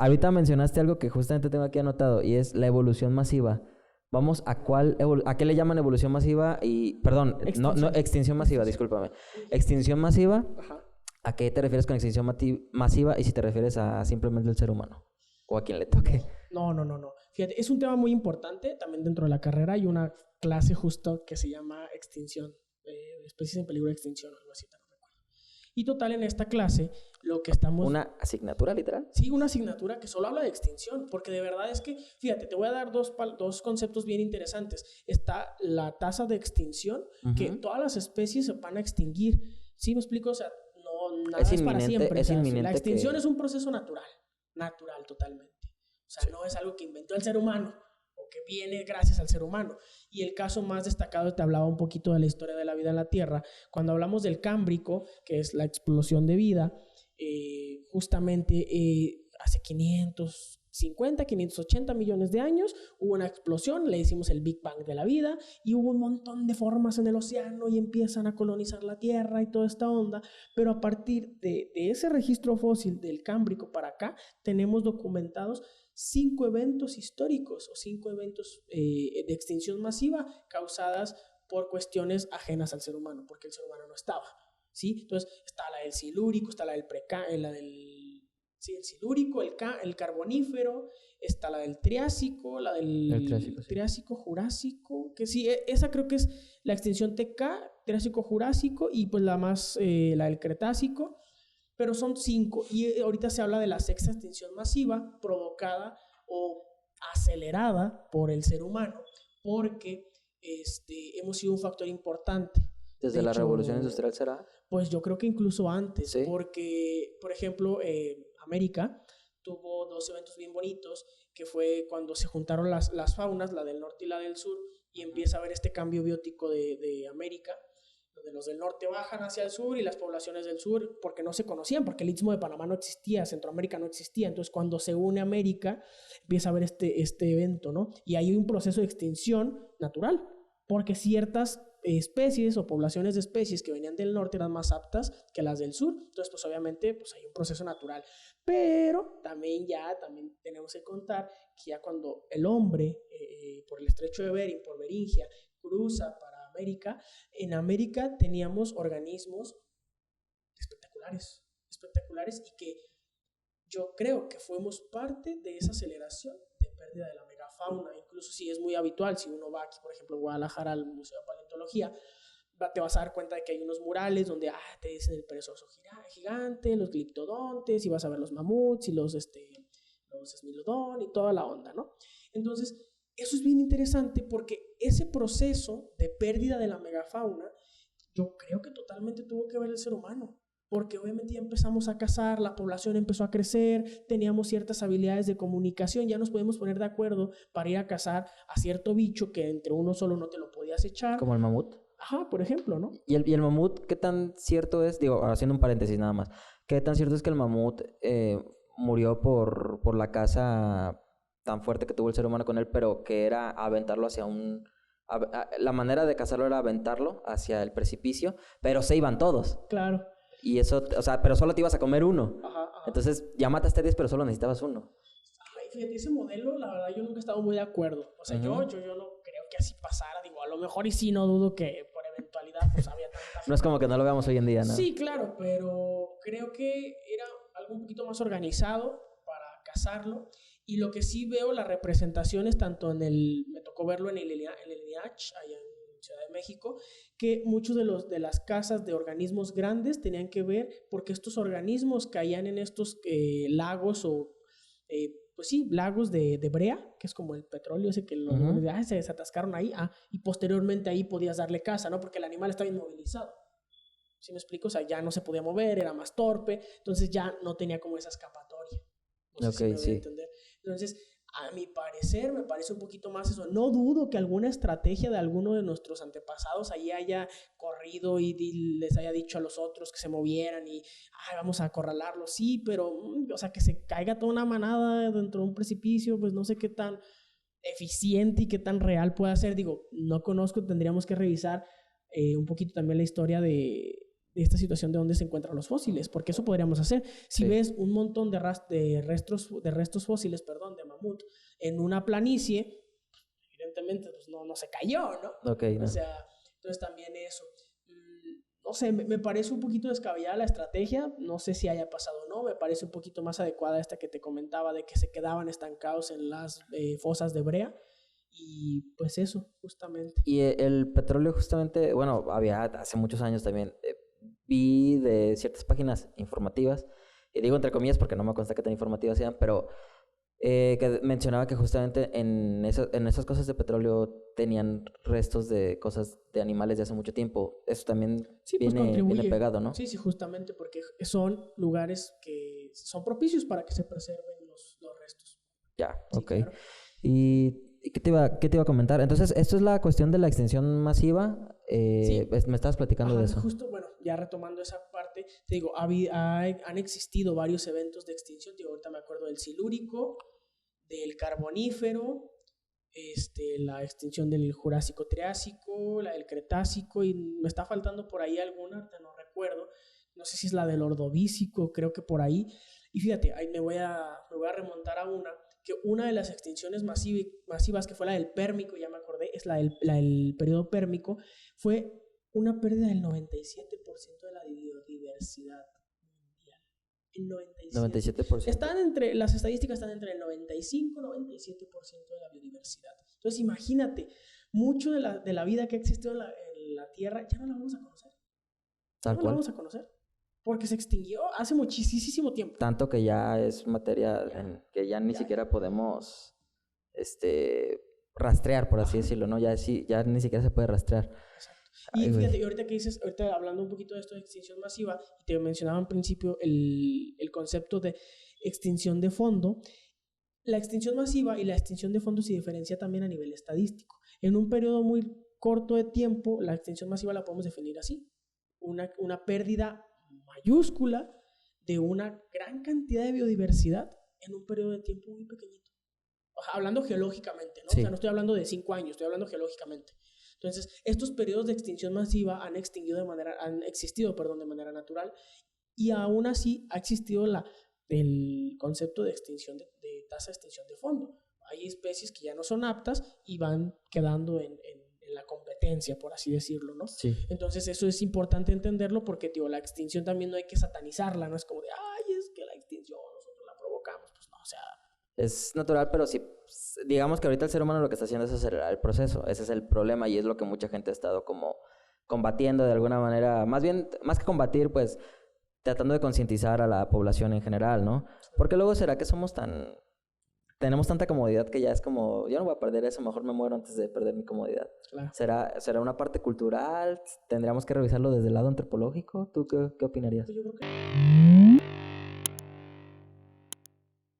ahorita mencionaste algo que justamente tengo aquí anotado y es la evolución masiva. Vamos a ¿a qué le llaman evolución masiva? Y, perdón, extinción masiva, discúlpame. Extinción masiva, Ajá. ¿a qué te refieres con extinción masiva y si te refieres a simplemente el ser humano? O a quien le toque. No. Fíjate, es un tema muy importante. También dentro de la carrera hay una clase justo que se llama extinción, especies en peligro de extinción, algo así, no recuerdo. Y total, en esta clase, lo que estamos... ¿Una asignatura literal? Sí, una asignatura que solo habla de extinción, porque de verdad es que, fíjate, te voy a dar dos conceptos bien interesantes. Está la tasa de extinción, que todas las especies se van a extinguir. ¿Sí me explico? O sea, nada es para siempre. Es inminente la extinción es un proceso natural totalmente. O sea, no es algo que inventó el ser humano o que viene gracias al ser humano. Y el caso más destacado, te hablaba un poquito de la historia de la vida en la Tierra. Cuando hablamos del Cámbrico, que es la explosión de vida, justamente hace 580 millones de años hubo una explosión, le decimos el Big Bang de la vida, y hubo un montón de formas en el océano y empiezan a colonizar la Tierra y toda esta onda, pero a partir de ese registro fósil del Cámbrico para acá tenemos documentados 5 eventos históricos o 5 eventos de extinción masiva causadas por cuestiones ajenas al ser humano, porque el ser humano no estaba, ¿sí? Entonces está la del Silúrico, está la del el Silúrico, el Carbonífero, está la del Triásico, la del Triásico, Jurásico, que sí, esa creo que es la extinción TK, Triásico, Jurásico, y pues la del Cretácico, pero son 5, y ahorita se habla de la sexta extinción masiva provocada o acelerada por el ser humano, porque hemos sido un factor importante. ¿Desde la revolución industrial será? Pues yo creo que incluso antes, ¿sí? Porque, por ejemplo, América tuvo 2 eventos bien bonitos, que fue cuando se juntaron las faunas, la del norte y la del sur, y empieza a haber este cambio biótico de América, donde los del norte bajan hacia el sur y las poblaciones del sur, porque no se conocían, porque el Istmo de Panamá no existía, Centroamérica no existía. Entonces, cuando se une América, empieza a haber este evento, ¿no? Y hay un proceso de extinción natural, porque ciertas especies o poblaciones de especies que venían del norte eran más aptas que las del sur. Entonces, pues obviamente, pues hay un proceso natural. Pero también tenemos que contar que ya cuando el hombre, por el estrecho de Bering, por Beringia, cruza para América, en América teníamos organismos espectaculares y que yo creo que fuimos parte de esa aceleración de pérdida de la megafauna. Incluso si es muy habitual, si uno va aquí, por ejemplo, en Guadalajara al Museo de Paleontología, te vas a dar cuenta de que hay unos murales donde te dicen el perezoso gigante, los gliptodontes, y vas a ver los mamuts y los esmilodón y toda la onda, ¿no? Entonces, eso es bien interesante porque ese proceso de pérdida de la megafauna, yo creo que totalmente tuvo que ver el ser humano. Porque obviamente ya empezamos a cazar, la población empezó a crecer, teníamos ciertas habilidades de comunicación, ya nos podemos poner de acuerdo para ir a cazar a cierto bicho que entre uno solo no te lo podías echar. Como el mamut. Ajá, por ejemplo, ¿no? ¿Y el mamut qué tan cierto es? Digo, haciendo un paréntesis nada más. ¿Qué tan cierto es que el mamut murió por la caza tan fuerte que tuvo el ser humano con él, pero que era aventarlo hacia la manera de cazarlo era aventarlo hacia el precipicio, pero se iban todos? Claro. Y eso, o sea, pero solo te ibas a comer uno. Ajá. Entonces, ya mataste 10, pero solo necesitabas uno. Ay, fíjate, ese modelo, la verdad, yo nunca he estado muy de acuerdo. O sea, yo no creo que así pasara. Digo, a lo mejor y sí, no dudo que por eventualidad pues había tanta... No es como que no lo veamos hoy en día, ¿no? Sí, claro, pero creo que era algo un poquito más organizado para cazarlo. Y lo que sí veo, las representaciones, tanto me tocó verlo en el INAH, allá en Ciudad de México, que muchos de las casas de organismos grandes tenían que ver porque estos organismos caían en estos lagos o, pues sí, lagos de brea, que es como el petróleo ese que se atascaron ahí, y posteriormente ahí podías darle caza, ¿no? Porque el animal estaba inmovilizado. ¿Sí me explico? O sea, ya no se podía mover, era más torpe, entonces ya no tenía como esa escapatoria. No sé si me voy a entender. Entonces, a mi parecer, me parece un poquito más eso. No dudo que alguna estrategia de alguno de nuestros antepasados ahí haya corrido y les haya dicho a los otros que se movieran y vamos a acorralarlos. Sí, pero, o sea, que se caiga toda una manada dentro de un precipicio, pues no sé qué tan eficiente y qué tan real puede ser. Digo, no conozco, tendríamos que revisar un poquito también la historia de esta situación de dónde se encuentran los fósiles, porque eso podríamos hacer. Si Sí. ves un montón de restos fósiles, de mamut en una planicie, evidentemente pues no se cayó, ¿no? Ok, no. O sea, entonces también eso. No sé, me parece un poquito descabellada la estrategia, no sé si haya pasado o no, me parece un poquito más adecuada esta que te comentaba de que se quedaban estancados en las fosas de brea, y pues eso, justamente. Y el petróleo justamente, bueno, había hace muchos años también, vi de ciertas páginas informativas, y digo entre comillas porque no me consta que tan informativas sean, pero que mencionaba que justamente en esas cosas de petróleo tenían restos de cosas de animales de hace mucho tiempo. Eso también Sí, pues viene contribuye. pegado, ¿no? Sí, justamente porque son lugares que son propicios para que se preserven los restos. Ya, Sí, ok. claro. ¿Y qué te iba a comentar? Entonces, esto es la cuestión de la extinción masiva. Sí. Me estabas platicando de eso. Justo, bueno, ya retomando esa parte, te digo, han existido varios eventos de extinción. Te digo, ahorita me acuerdo del silúrico, del carbonífero, la extinción del Jurásico-Triásico, la del Cretácico, y me está faltando por ahí alguna, ahorita no recuerdo. No sé si es la del Ordovícico, creo que por ahí. Y fíjate, ahí me voy a remontar a una de las extinciones masivas, que fue la del Pérmico, ya me acordé, es la del periodo Pérmico, fue una pérdida del 97% de la biodiversidad mundial. El 97%. 97%. Las estadísticas están entre el 95 y 97% de la biodiversidad. Entonces imagínate, mucho de la vida que ha existido en la Tierra ya no la vamos a conocer. Tal no cual. la vamos a conocer. Porque se extinguió hace muchísimo tiempo. Tanto que ya es materia que ya ni siquiera podemos rastrear, por así decirlo, ¿no? Ya ni siquiera se puede rastrear. Exacto. Y Ay, fíjate, y ahorita que dices, ahorita hablando un poquito de esto de extinción masiva, y te mencionaba en principio el concepto de extinción de fondo. La extinción masiva y la extinción de fondo se diferencia también a nivel estadístico. En un periodo muy corto de tiempo, la extinción masiva la podemos definir así: una pérdida mayúscula de una gran cantidad de biodiversidad en un periodo de tiempo muy pequeñito. Hablando geológicamente, ¿no? Sí. O sea, no estoy hablando de 5 años, estoy hablando geológicamente. Entonces, estos periodos de extinción masiva han existido de manera natural, y aún así ha existido el concepto de extinción de tasa de extinción de fondo. Hay especies que ya no son aptas y van quedando en la competencia, por así decirlo, ¿no? Sí. Entonces eso es importante entenderlo porque, tío, la extinción también no hay que satanizarla, no es como de, ay, es que la extinción nosotros la provocamos, pues no, o sea... Es natural, pero sí, digamos que ahorita el ser humano lo que está haciendo es acelerar el proceso. Ese es el problema y es lo que mucha gente ha estado como combatiendo de alguna manera. Más bien, más que combatir, pues tratando de concientizar a la población en general, ¿no? Porque luego será que tenemos tanta comodidad que ya es como, yo no voy a perder eso, mejor me muero antes de perder mi comodidad. Claro. ¿Será una parte cultural? ¿Tendríamos que revisarlo desde el lado antropológico? ¿Tú qué opinarías? Pues yo creo que